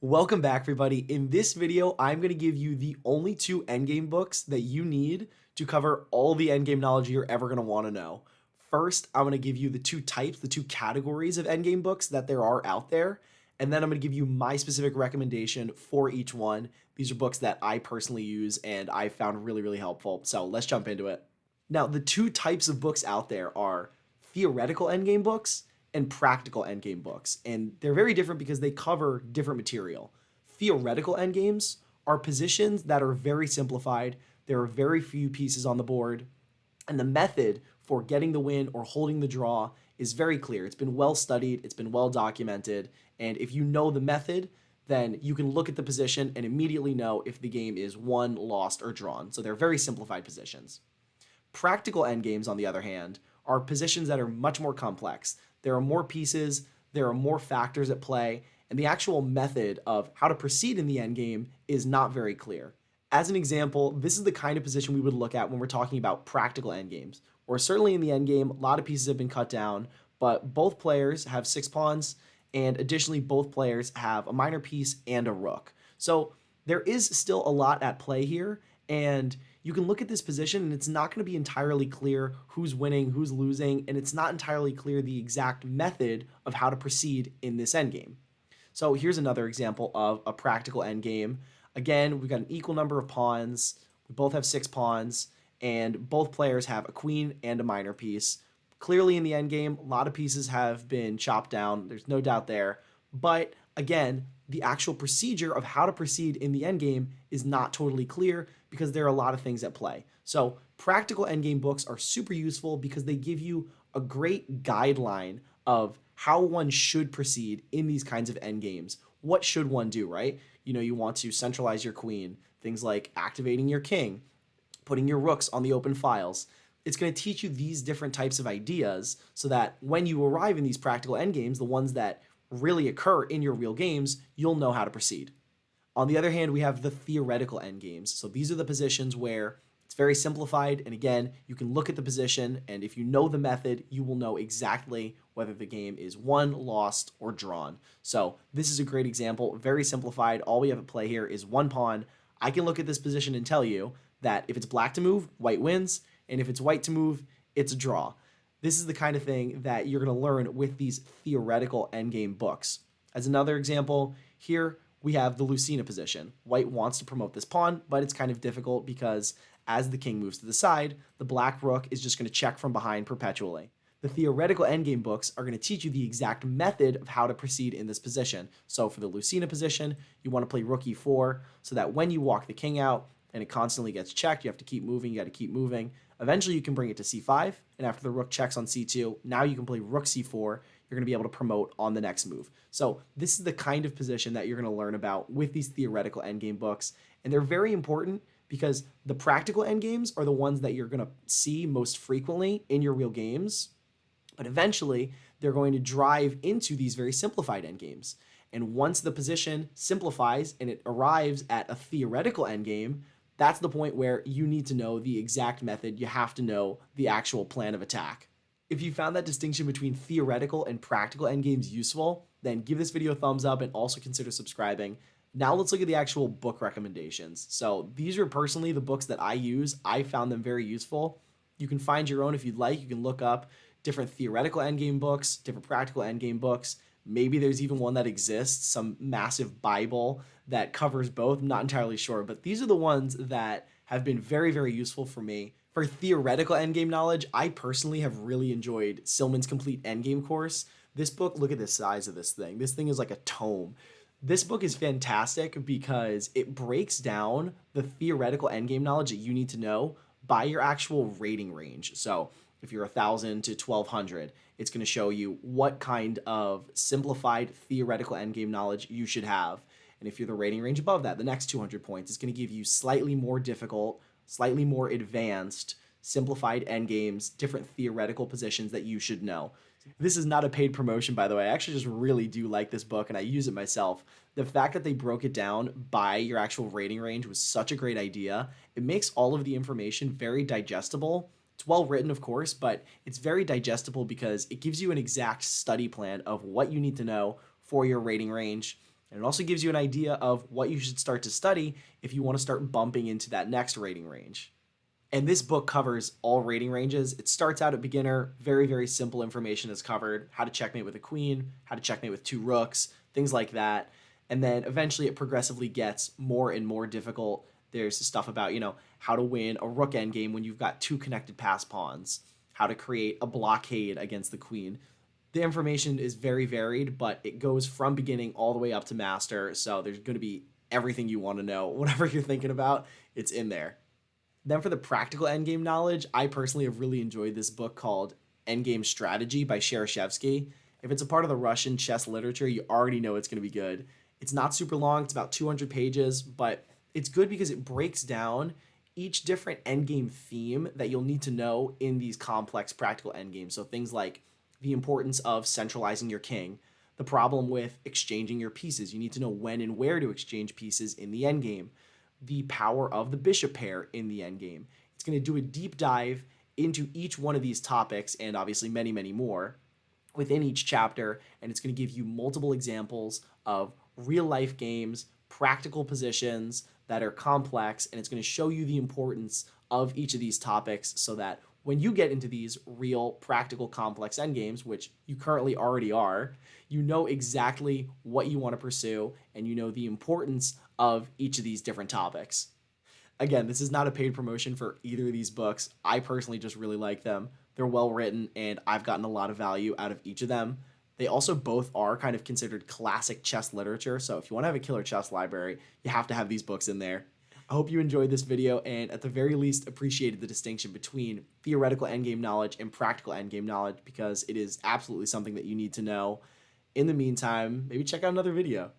Welcome back, everybody. In this video, I'm going to give you the only two endgame books that you need to cover all the endgame knowledge you're ever going to want to know. First, I'm going to give you the two types, the two categories of endgame books that there are out there, and then I'm going to give you my specific recommendation for each one. These are books that I personally use and I found really helpful. So let's jump into it. Now, the two types of books out there are theoretical endgame books and practical endgame books. And they're very different because they cover different material. Theoretical endgames are positions that are very simplified. There are very few pieces on the board. And the method for getting the win or holding the draw is very clear. It's been well studied, it's been well documented. And if you know the method, then you can look at the position and immediately know if the game is won, lost, or drawn. So they're very simplified positions. Practical endgames, on the other hand, are positions that are much more complex. There are more pieces, there are more factors at play, and the actual method of how to proceed in the endgame is not very clear. As an example, this is the kind of position we would look at when we're talking about practical endgames, where certainly in the endgame, a lot of pieces have been cut down, but both players have 6 pawns, and additionally, both players have a minor piece and a rook. So there is still a lot at play here, and you can look at this position and it's not going to be entirely clear who's winning, who's losing, and it's not entirely clear the exact method of how to proceed in this endgame. So here's another example of a practical endgame. Again, we've got an equal number of pawns. We both have 6 pawns, and both players have a queen and a minor piece. Clearly in the endgame, a lot of pieces have been chopped down. There's no doubt there. But again, the actual procedure of how to proceed in the endgame is not totally clear because there are a lot of things at play. So practical endgame books are super useful because they give you a great guideline of how one should proceed in these kinds of endgames. What should one do, right? You want to centralize your queen, things like activating your king, putting your rooks on the open files. It's going to teach you these different types of ideas so that when you arrive in these practical endgames, the ones that really occur in your real games, you'll know how to proceed. On the other hand, we have the theoretical endgames. So these are the positions where it's very simplified, and again, you can look at the position, and if you know the method, you will know exactly whether the game is won, lost, or drawn. So this is a great example, very simplified. All we have at play here is 1 pawn. I can look at this position and tell you that if it's black to move, white wins, and if it's white to move, it's a draw. This is the kind of thing that you're going to learn with these theoretical endgame books. As another example, here we have the Lucina position. White wants to promote this pawn, but it's kind of difficult because as the king moves to the side, the black rook is just going to check from behind perpetually. The theoretical endgame books are going to teach you the exact method of how to proceed in this position. So for the Lucina position, you want to play rook e4 so that when you walk the king out and it constantly gets checked, you have to keep moving, you got to keep moving. Eventually you can bring it to c5, and after the rook checks on c2, now you can play rook c4. You're going to be able to promote on the next move. So this is the kind of position that you're going to learn about with these theoretical endgame books, and they're very important because the practical endgames are the ones that you're going to see most frequently in your real games, but eventually they're going to drive into these very simplified endgames. And once the position simplifies and it arrives at a theoretical endgame, that's the point where you need to know the exact method. You have to know the actual plan of attack. If you found that distinction between theoretical and practical endgames useful, then give this video a thumbs up and also consider subscribing. Now let's look at the actual book recommendations. So these are personally the books that I use. I found them very useful. You can find your own if you'd like. You can look up different theoretical endgame books, different practical endgame books. Maybe there's even one that exists, some massive Bible that covers both. I'm not entirely sure, but these are the ones that have been very useful for me. For theoretical endgame knowledge, I personally have really enjoyed Silman's Complete Endgame Course. This book, look at the size of this thing. This thing is like a tome. This book is fantastic because it breaks down the theoretical endgame knowledge that you need to know by your actual rating range. So if you're 1,000 to 1,200, it's going to show you what kind of simplified theoretical endgame knowledge you should have. And if you're the rating range above that, the next 200 points, it's going to give you slightly more difficult, slightly more advanced, simplified endgames, different theoretical positions that you should know. This is not a paid promotion, by the way. I actually just really do like this book, and I use it myself. The fact that they broke it down by your actual rating range was such a great idea. It makes all of the information very digestible. It's well written, of course, but it's very digestible because it gives you an exact study plan of what you need to know for your rating range. And it also gives you an idea of what you should start to study if you want to start bumping into that next rating range. And this book covers all rating ranges. It starts out at beginner, very, very simple information is covered: how to checkmate with a queen, how to checkmate with two rooks, things like that. And then eventually it progressively gets more and more difficult. There's stuff about, how to win a rook endgame when you've got two connected pass pawns, how to create a blockade against the queen. The information is very varied, but it goes from beginning all the way up to master. So there's going to be everything you want to know. Whatever you're thinking about, it's in there. Then for the practical endgame knowledge, I personally have really enjoyed this book called Endgame Strategy by Sherseshevsky. If it's a part of the Russian chess literature, you already know it's going to be good. It's not super long, it's about 200 pages, but it's good because it breaks down each different endgame theme that you'll need to know in these complex practical endgames. So things like the importance of centralizing your king, the problem with exchanging your pieces. You need to know when and where to exchange pieces in the endgame, the power of the bishop pair in the endgame. It's going to do a deep dive into each one of these topics and obviously many, many more within each chapter. And it's going to give you multiple examples of real life games, practical positions that are complex, and it's going to show you the importance of each of these topics so that when you get into these real practical complex endgames, which you currently already are, you know exactly what you want to pursue and you know the importance of each of these different topics. Again, this is not a paid promotion for either of these books. I personally just really like them. They're well written, and I've gotten a lot of value out of each of them. They also both are kind of considered classic chess literature, so if you want to have a killer chess library, you have to have these books in there. I hope you enjoyed this video and at the very least appreciated the distinction between theoretical endgame knowledge and practical endgame knowledge, because it is absolutely something that you need to know. In the meantime, maybe check out another video.